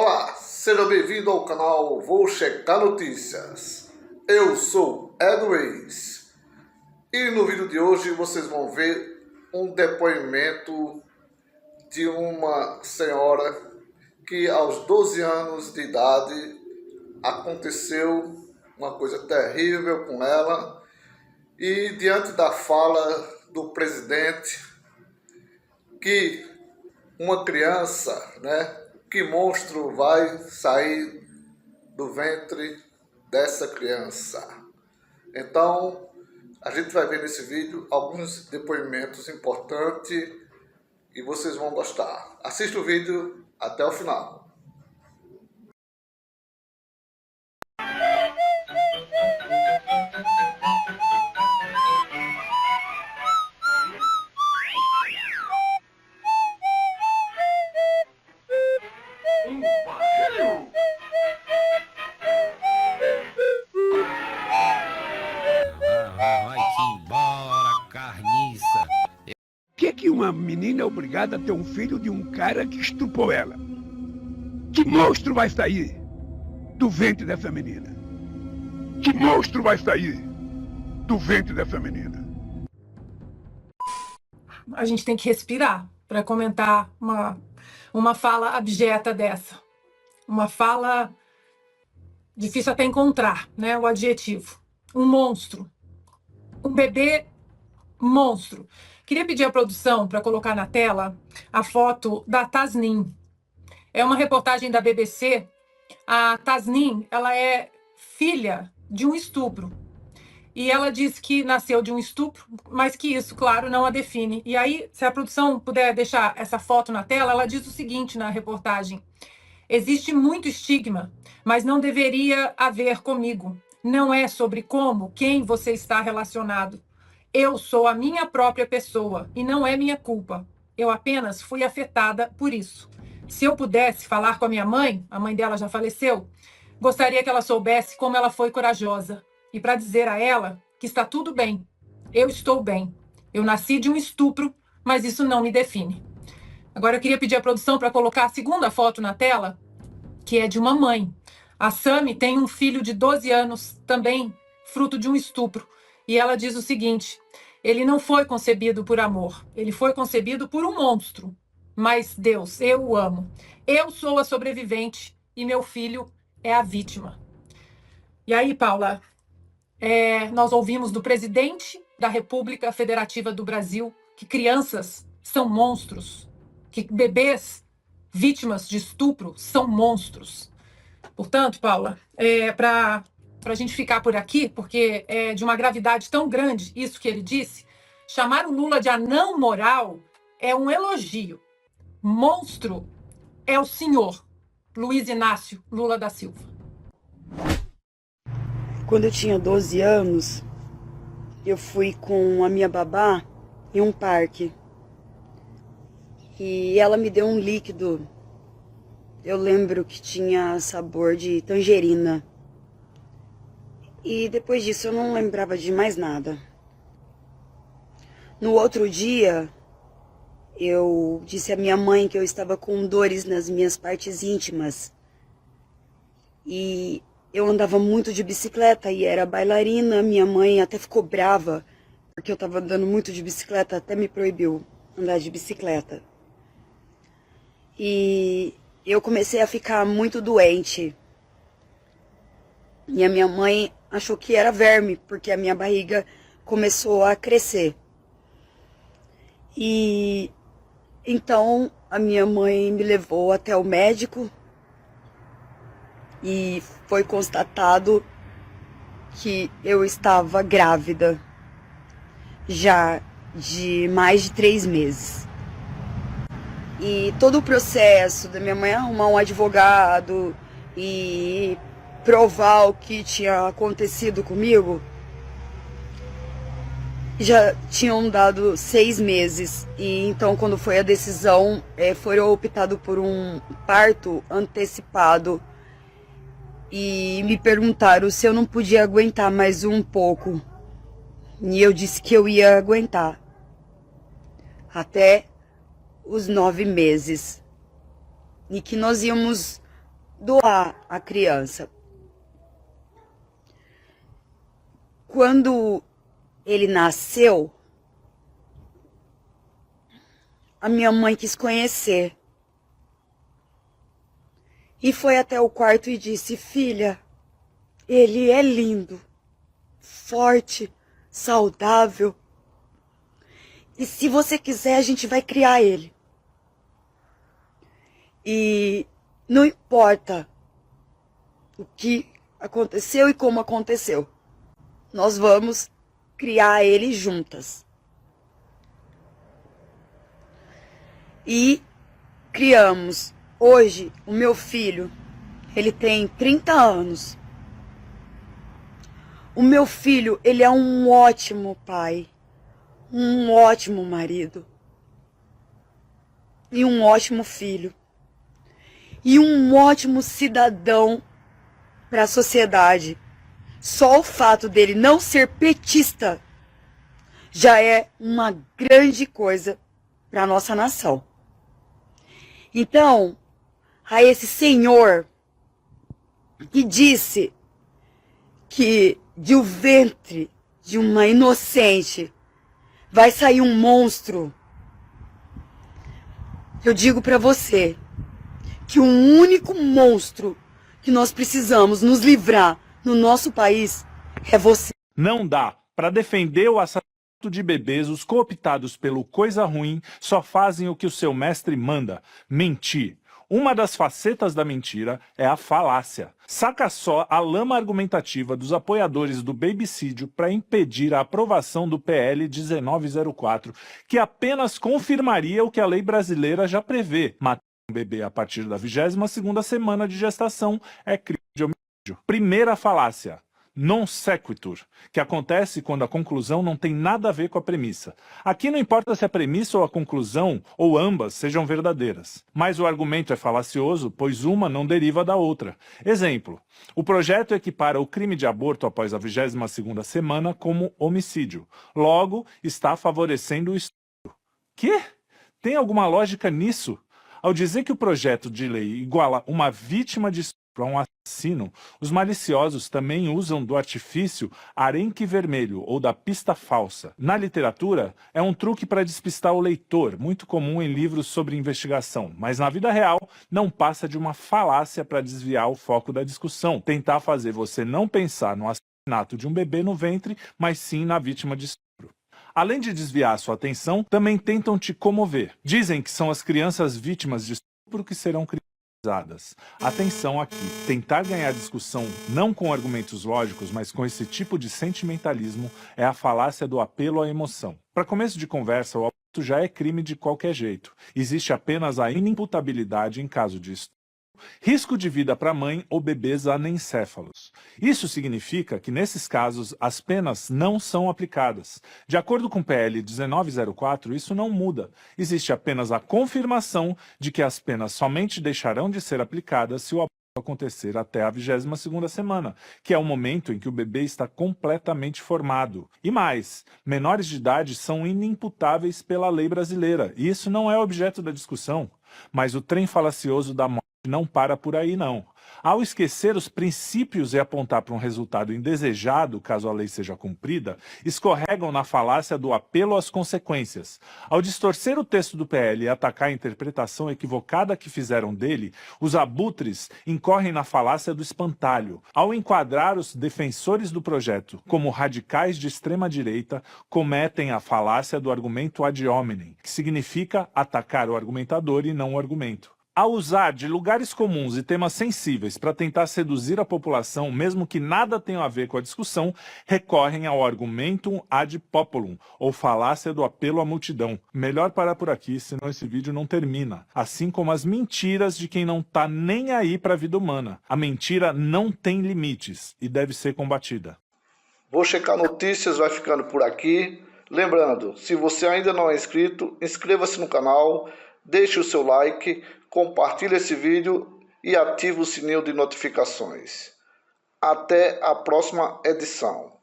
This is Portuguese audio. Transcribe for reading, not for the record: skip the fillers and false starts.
Olá, seja bem-vindo ao canal Vou Checar Notícias. Eu sou Edu Reis e no vídeo de hoje vocês vão ver um depoimento de uma senhora que aos 12 anos de idade aconteceu uma coisa terrível com ela e diante da fala do presidente que uma criança, que monstro vai sair do ventre dessa criança? Então, a gente vai ver nesse vídeo alguns depoimentos importantes e vocês vão gostar. Assista o vídeo até o final. Vai que embora, carniça. Por que uma menina é obrigada a ter um filho de um cara que estuprou ela? Que monstro vai sair do ventre dessa menina? Que monstro vai sair do ventre dessa menina? A gente tem que respirar para comentar uma fala abjeta dessa. Uma fala difícil até encontrar, o adjetivo. Um monstro. Um bebê monstro. Queria pedir à produção para colocar na tela a foto da Tasnim. É uma reportagem da BBC. A Tasnim, ela é filha de um estupro. E ela diz que nasceu de um estupro, mas que isso, claro, não a define. E aí, se a produção puder deixar essa foto na tela, ela diz o seguinte na reportagem: existe muito estigma, mas não deveria haver comigo. Não é sobre como, quem você está relacionado. Eu sou a minha própria pessoa e não é minha culpa. Eu apenas fui afetada por isso. Se eu pudesse falar com a mãe dela já faleceu, gostaria que ela soubesse como ela foi corajosa. E para dizer a ela que está tudo bem. Eu estou bem. Eu nasci de um estupro, mas isso não me define. Agora eu queria pedir à produção para colocar a segunda foto na tela, que é de uma mãe. A Sami tem um filho de 12 anos, também fruto de um estupro. E ela diz o seguinte: ele não foi concebido por amor, ele foi concebido por um monstro. Mas Deus, eu o amo. Eu sou a sobrevivente e meu filho é a vítima. E aí, Paula, nós ouvimos do presidente da República Federativa do Brasil que crianças são monstros, que bebês vítimas de estupro são monstros. Portanto, Paula, para a gente ficar por aqui, porque é de uma gravidade tão grande isso que ele disse, chamar o Lula de anão moral é um elogio. Monstro é o senhor Luiz Inácio Lula da Silva. Quando eu tinha 12 anos, eu fui com a minha babá em um parque. E ela me deu um líquido. Eu lembro que tinha sabor de tangerina. E depois disso eu não lembrava de mais nada. No outro dia, eu disse à minha mãe que eu estava com dores nas minhas partes íntimas. E eu andava muito de bicicleta e era bailarina. Minha mãe até ficou brava porque eu estava andando muito de bicicleta, até me proibiu andar de bicicleta. E eu comecei a ficar muito doente. E a minha mãe achou que era verme, porque a minha barriga começou a crescer. E então a minha mãe me levou até o médico e foi constatado que eu estava grávida já de mais de 3 meses. E todo o processo da minha mãe arrumar um advogado e provar o que tinha acontecido comigo, já tinham dado 6 meses. E então, quando foi a decisão, foi optado por um parto antecipado. E me perguntaram se eu não podia aguentar mais um pouco. E eu disse que eu ia aguentar até os 9 meses. E que nós íamos doar a criança. Quando ele nasceu, a minha mãe quis conhecer. E foi até o quarto e disse: filha, ele é lindo, forte, saudável. E se você quiser, a gente vai criar ele. E não importa o que aconteceu e como aconteceu, nós vamos criar ele juntas. E criamos. Hoje, o meu filho, ele tem 30 anos. O meu filho, ele é um ótimo pai, um ótimo marido e um ótimo filho e um ótimo cidadão para a sociedade. Só o fato dele não ser petista já é uma grande coisa para a nossa nação. Então, a esse senhor que disse que de o ventre de uma inocente vai sair um monstro, eu digo para você que o único monstro que nós precisamos nos livrar no nosso país é você. Não dá para defender o assassinato de bebês. Os cooptados pelo coisa ruim só fazem o que o seu mestre manda: mentir. Uma das facetas da mentira é a falácia. Saca só a lama argumentativa dos apoiadores do babysídio para impedir a aprovação do PL 1904, que apenas confirmaria o que a lei brasileira já prevê: matar um bebê a partir da 22ª semana de gestação é crime de homicídio. Primeira falácia: non sequitur, que acontece quando a conclusão não tem nada a ver com a premissa. Aqui não importa se a premissa ou a conclusão, ou ambas, sejam verdadeiras. Mas o argumento é falacioso, pois uma não deriva da outra. Exemplo: o projeto equipara o crime de aborto após a 22ª semana como homicídio. Logo, está favorecendo o estupro. Quê? Tem alguma lógica nisso? Ao dizer que o projeto de lei iguala uma vítima de estupro a um assassino, os maliciosos também usam do artifício arenque vermelho ou da pista falsa. Na literatura, é um truque para despistar o leitor, muito comum em livros sobre investigação, mas na vida real não passa de uma falácia para desviar o foco da discussão, tentar fazer você não pensar no assassinato de um bebê no ventre, mas sim na vítima de estupro. Além de desviar sua atenção, também tentam te comover. Dizem que são as crianças vítimas de estupro que serão criadas. Atenção aqui, tentar ganhar discussão não com argumentos lógicos, mas com esse tipo de sentimentalismo é a falácia do apelo à emoção. Para começo de conversa, o aborto já é crime de qualquer jeito. Existe apenas a inimputabilidade em caso de estupro. Risco de vida para a mãe ou bebês anencéfalos. Isso significa que, nesses casos, as penas não são aplicadas. De acordo com o PL 1904, isso não muda. Existe apenas a confirmação de que as penas somente deixarão de ser aplicadas se o aborto acontecer até a 22ª semana, que é o momento em que o bebê está completamente formado. E mais, menores de idade são inimputáveis pela lei brasileira, e isso não é objeto da discussão. Mas o trem falacioso da morte não para por aí, não. Ao esquecer os princípios e apontar para um resultado indesejado, caso a lei seja cumprida, escorregam na falácia do apelo às consequências. Ao distorcer o texto do PL e atacar a interpretação equivocada que fizeram dele, os abutres incorrem na falácia do espantalho. Ao enquadrar os defensores do projeto como radicais de extrema-direita, cometem a falácia do argumento ad hominem, que significa atacar o argumentador e não o argumento. Ao usar de lugares comuns e temas sensíveis para tentar seduzir a população, mesmo que nada tenha a ver com a discussão, recorrem ao argumentum ad populum, ou falácia do apelo à multidão. Melhor parar por aqui, senão esse vídeo não termina. Assim como as mentiras de quem não tá nem aí para a vida humana. A mentira não tem limites e deve ser combatida. Vou Checar Notícias vai ficando por aqui. Lembrando, se você ainda não é inscrito, inscreva-se no canal, deixe o seu like, compartilhe esse vídeo e ative o sininho de notificações. Até a próxima edição.